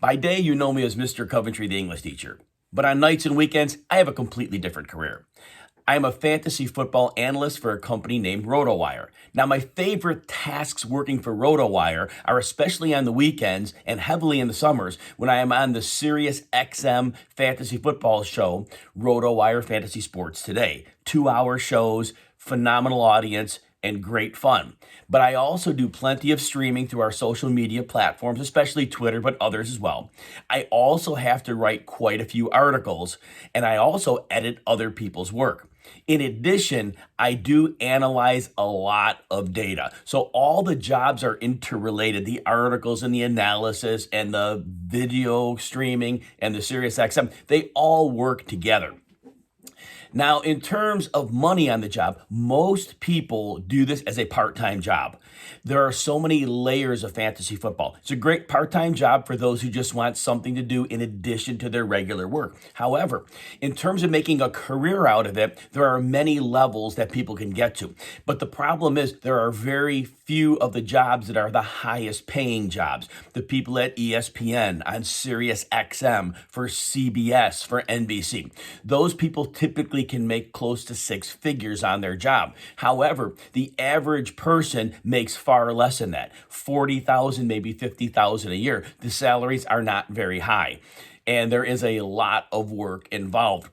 By day, you know me as Mr. Coventry, the English teacher. But on nights and weekends, I have a completely different career. I am a fantasy football analyst for a company named RotoWire. Now, my favorite tasks working for RotoWire are especially on the weekends and heavily in the summers when I am on the Sirius XM fantasy football show, RotoWire Fantasy Sports Today. 2-hour shows, phenomenal audience, and great fun. But I also do plenty of streaming through our social media platforms, especially Twitter, but others as well. I also have to write quite a few articles, and I also edit other people's work. In addition, I do analyze a lot of data. So all the jobs are interrelated, the articles and the analysis and the video streaming and the SiriusXM, they all work together. Now, in terms of money on the job, most people do this as a part-time job. There are so many layers of fantasy football. It's a great part-time job for those who just want something to do in addition to their regular work. However, in terms of making a career out of it, there are many levels that people can get to. But the problem is there are very few of the jobs that are the highest paying jobs. The people at ESPN, on Sirius XM, for CBS, for NBC. Those people typically can make close to 6 figures on their job. However, the average person makes far less than that. 40,000, maybe 50,000 a year. The salaries are not very high. And there is a lot of work involved.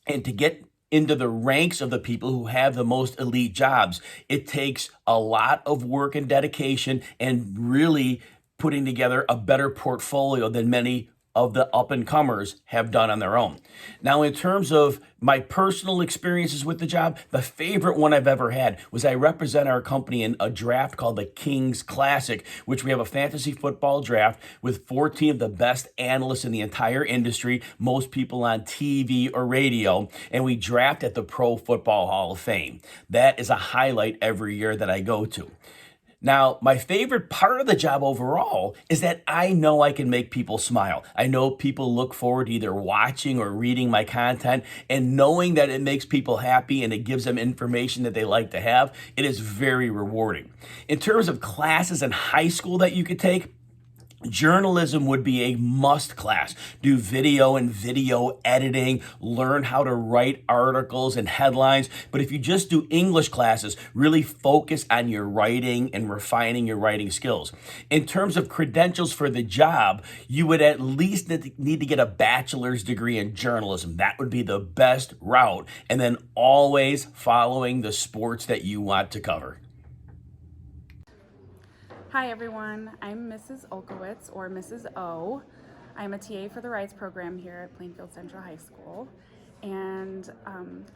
And to get into the ranks of the people who have the most elite jobs, it takes a lot of work and dedication and really putting together a better portfolio than many of the up-and-comers have done on their own. Now, in terms of my personal experiences with the job, the favorite one I've ever had was I represent our company in a draft called the King's Classic, which we have a fantasy football draft with 14 of the best analysts in the entire industry, most people on TV or radio, and we draft at the Pro Football Hall of Fame. That is a highlight every year that I go to. Now, my favorite part of the job overall is that I know I can make people smile. I know people look forward to either watching or reading my content, and knowing that it makes people happy and it gives them information that they like to have, it is very rewarding. In terms of classes in high school that you could take, journalism would be a must class. Do video and video editing, learn how to write articles and headlines. But if you just do English classes, really focus on your writing and refining your writing skills. In terms of credentials for the job, you would at least need to get a bachelor's degree in journalism. That would be the best route. And then always following the sports that you want to cover. Hi everyone, I'm Mrs. Olkowitz, or Mrs. O. I'm a TA for the RISE program here at Plainfield Central High School, and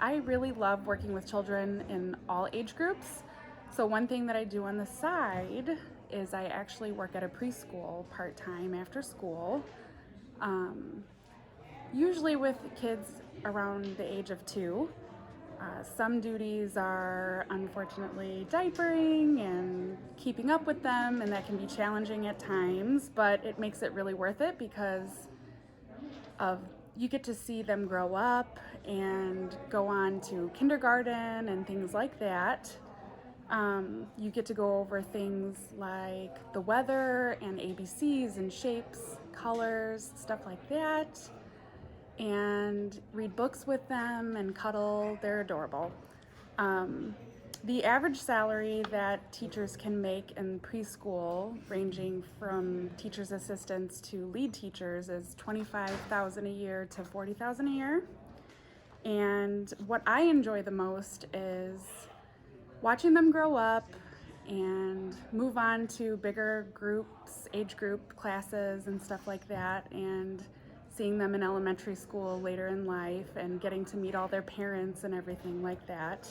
I really love working with children in all age groups. So one thing that I do on the side is I actually work at a preschool part-time after school, usually with kids around the age of 2. Some duties are unfortunately diapering and keeping up with them, and that can be challenging at times, but it makes it really worth it because you get to see them grow up and go on to kindergarten and things like that. You get to go over things like the weather and ABCs and shapes, colors, stuff like that, and read books with them and cuddle. They're adorable. The average salary that teachers can make in preschool, ranging from teachers' assistants to lead teachers, is $25,000 a year to $40,000 a year. And what I enjoy the most is watching them grow up and move on to bigger groups, age group classes and stuff like that, and seeing them in elementary school later in life and getting to meet all their parents and everything like that.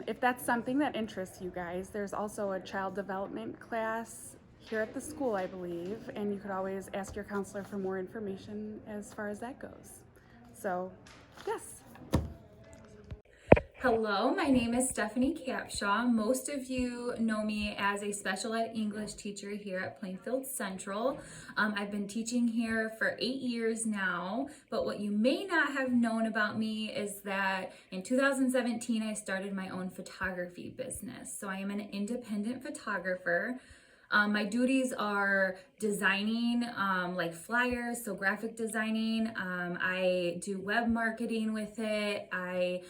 If that's something that interests you guys, there's also a child development class here at the school, I believe, and you could always ask your counselor for more information as far as that goes. So, yes. Hello, my name is Stephanie Capshaw. Most of you know me as a special ed English teacher here at Plainfield Central. I've been teaching here for 8 years now, but what you may not have known about me is that in 2017 I started my own photography business. So I am an independent photographer. My duties are designing like flyers, so graphic designing. I do web marketing with it. I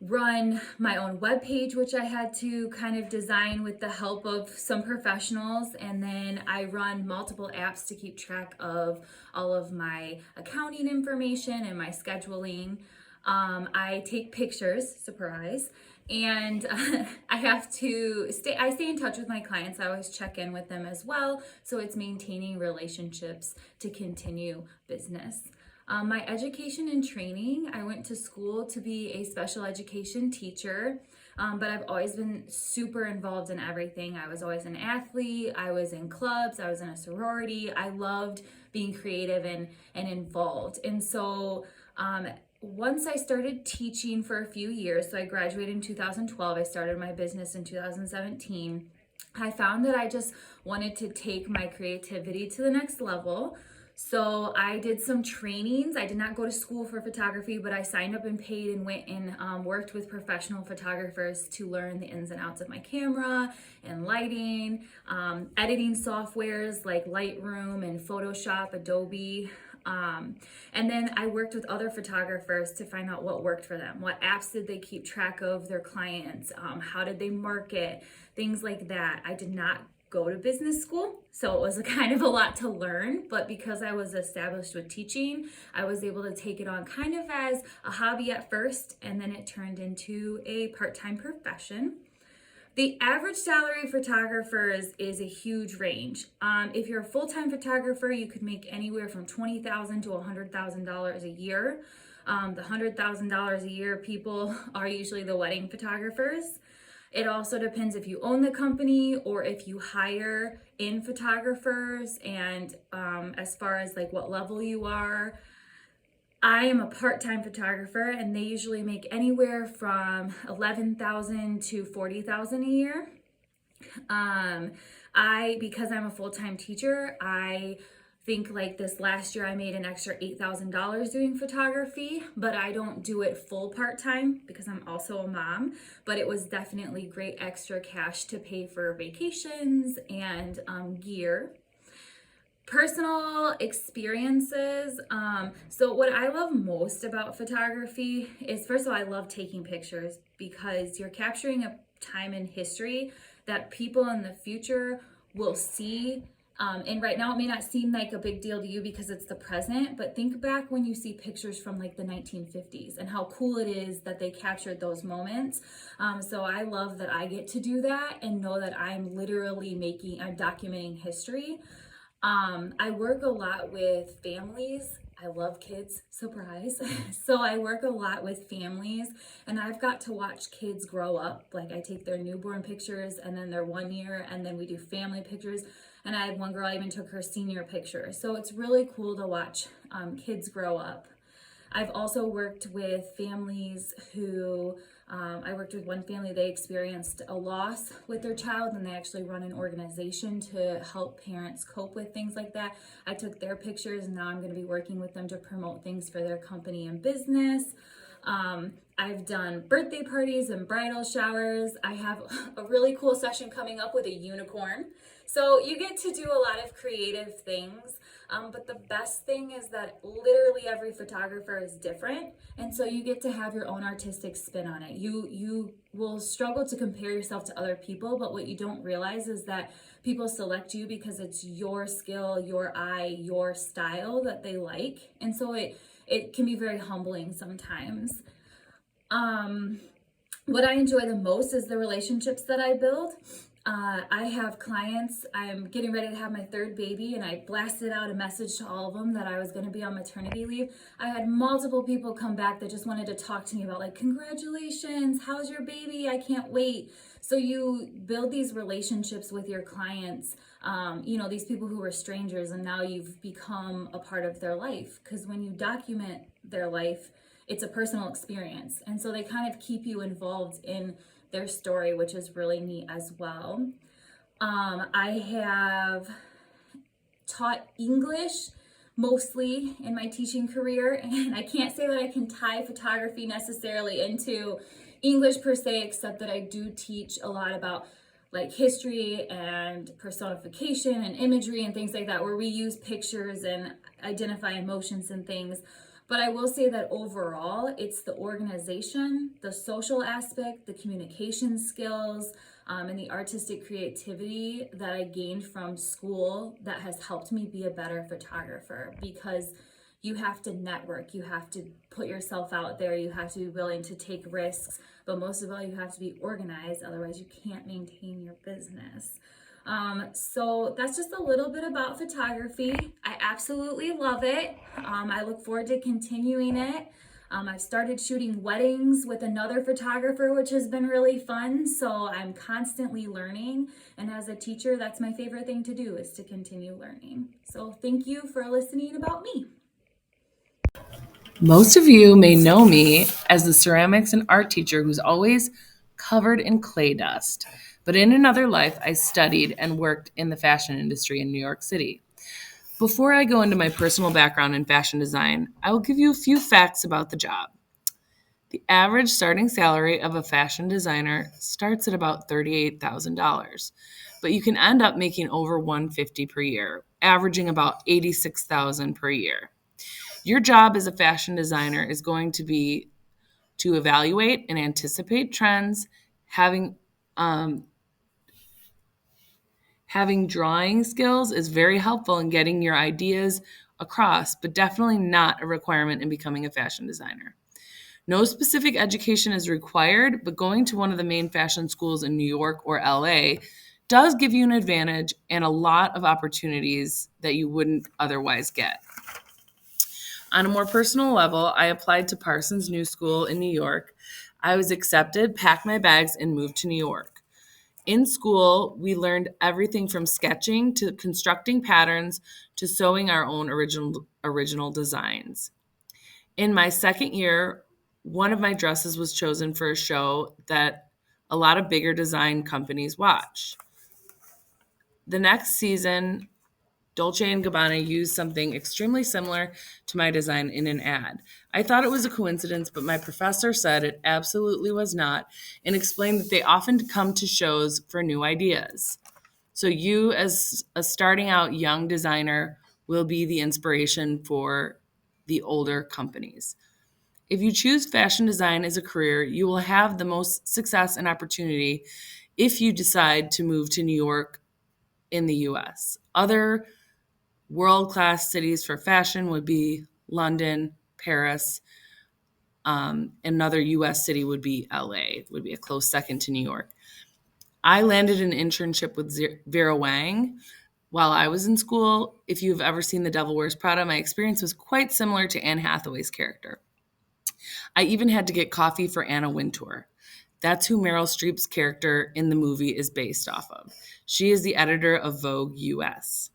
run my own web page, which I had to kind of design with the help of some professionals. And then I run multiple apps to keep track of all of my accounting information and my scheduling. I take pictures, surprise, and I stay in touch with my clients. I always check in with them as well. So it's maintaining relationships to continue business. My education and training, I went to school to be a special education teacher, but I've always been super involved in everything. I was always an athlete, I was in clubs, I was in a sorority. I loved being creative and involved. And so once I started teaching for a few years, so I graduated in 2012, I started my business in 2017, I found that I just wanted to take my creativity to the next level. So I did some trainings. I did not go to school for photography, but I signed up and paid and went and worked with professional photographers to learn the ins and outs of my camera and lighting, editing softwares like Lightroom and Photoshop, Adobe. And then I worked with other photographers to find out what worked for them. What apps did they keep track of their clients? How did they market? Things like that. I did not go to business school, so it was kind of a lot to learn, but because I was established with teaching, I was able to take it on kind of as a hobby at first, and then it turned into a part-time profession. The average salary of photographers is a huge range. If you're a full-time photographer, you could make anywhere from $20,000 to $100,000 a year. The $100,000 a year people are usually the wedding photographers. It also depends if you own the company or if you hire in photographers, and as far as like what level you are. I am a part-time photographer, and they usually make anywhere from $11,000 to $40,000 a year. Because I'm a full-time teacher, I think like this last year I made an extra $8,000 doing photography, but I don't do it full part-time because I'm also a mom, but it was definitely great extra cash to pay for vacations and gear. Personal experiences. So what I love most about photography is, first of all, I love taking pictures because you're capturing a time in history that people in the future will see. And right now it may not seem like a big deal to you because it's the present, but think back when you see pictures from like the 1950s and how cool it is that they captured those moments. So I love that I get to do that and know that I'm literally I'm documenting history. I work a lot with families. I love kids, surprise. So I work a lot with families, and I've got to watch kids grow up. Like I take their newborn pictures and then their 1 year, and then we do family pictures. And I had one girl, I even took her senior picture. So it's really cool to watch kids grow up. I've also worked with families who, I worked with one family, they experienced a loss with their child, and they actually run an organization to help parents cope with things like that. I took their pictures, and now I'm going to be working with them to promote things for their company and business. I've done birthday parties and bridal showers. I have a really cool session coming up with a unicorn. So you get to do a lot of creative things, but the best thing is that literally every photographer is different, and so you get to have your own artistic spin on it. You will struggle to compare yourself to other people, but what you don't realize is that people select you because it's your skill, your eye, your style that they like, and so it can be very humbling sometimes. What I enjoy the most is the relationships that I build. I have clients, I'm getting ready to have my third baby, and I blasted out a message to all of them that I was going to be on maternity leave. I had multiple people come back that just wanted to talk to me about like, congratulations, how's your baby? I can't wait. So you build these relationships with your clients, these people who were strangers, and now you've become a part of their life, because when you document their life, it's a personal experience. And so they kind of keep you involved in their story, which is really neat as well. I have taught English mostly in my teaching career, and I can't say that I can tie photography necessarily into English per se, except that I do teach a lot about like history and personification and imagery and things like that, where we use pictures and identify emotions and things. But I will say that overall, it's the organization, the social aspect, the communication skills, and the artistic creativity that I gained from school that has helped me be a better photographer, because you have to network, you have to put yourself out there, you have to be willing to take risks, but most of all, you have to be organized, otherwise you can't maintain your business. So that's just a little bit about photography. I absolutely love it. I look forward to continuing it. I've started shooting weddings with another photographer, which has been really fun. So I'm constantly learning. And as a teacher, that's my favorite thing to do, is to continue learning. So thank you for listening about me. Most of you may know me as the ceramics and art teacher who's always covered in clay dust. But in another life, I studied and worked in the fashion industry in New York City. Before I go into my personal background in fashion design, I will give you a few facts about the job. The average starting salary of a fashion designer starts at about $38,000, but you can end up making over $150,000 per year, averaging about $86,000 per year. Your job as a fashion designer is going to be to evaluate and anticipate trends, having drawing skills is very helpful in getting your ideas across, but definitely not a requirement in becoming a fashion designer. No specific education is required, but going to one of the main fashion schools in New York or LA does give you an advantage and a lot of opportunities that you wouldn't otherwise get. On a more personal level, I applied to Parsons New School in New York. I was accepted, packed my bags, and moved to New York. In school, we learned everything from sketching to constructing patterns to sewing our own original designs. In my second year, one of my dresses was chosen for a show that a lot of bigger design companies watch. The next season, Dolce & Gabbana used something extremely similar to my design in an ad. I thought it was a coincidence, but my professor said it absolutely was not and explained that they often come to shows for new ideas. So you, as a starting out young designer, will be the inspiration for the older companies. If you choose fashion design as a career, you will have the most success and opportunity if you decide to move to New York in the US. Other world-class cities for fashion would be London, Paris. Another US city would be LA, would be a close second to New York. I landed an internship with Vera Wang while I was in school. If you've ever seen The Devil Wears Prada, my experience was quite similar to Anne Hathaway's character. I even had to get coffee for Anna Wintour. That's who Meryl Streep's character in the movie is based off of. She is the editor of Vogue US.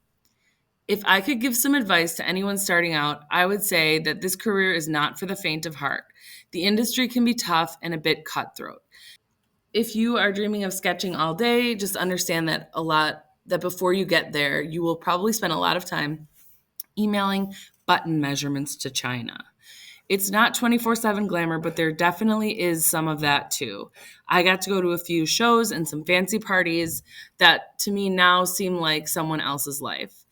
If I could give some advice to anyone starting out, I would say that this career is not for the faint of heart. The industry can be tough and a bit cutthroat. If you are dreaming of sketching all day, just understand that before you get there, you will probably spend a lot of time emailing button measurements to China. It's not 24/7 glamour, but there definitely is some of that too. I got to go to a few shows and some fancy parties that to me now seem like someone else's life.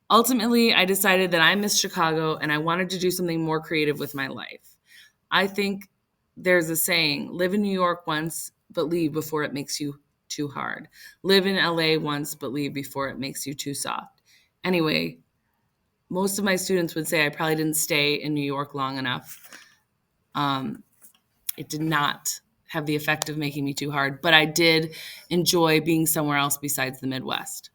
Ultimately, I decided that I missed Chicago and I wanted to do something more creative with my life. I think there's a saying, live in New York once, but leave before it makes you too hard. Live in LA once, but leave before it makes you too soft. Anyway, most of my students would say I probably didn't stay in New York long enough. It did not have the effect of making me too hard, but I did enjoy being somewhere else besides the Midwest.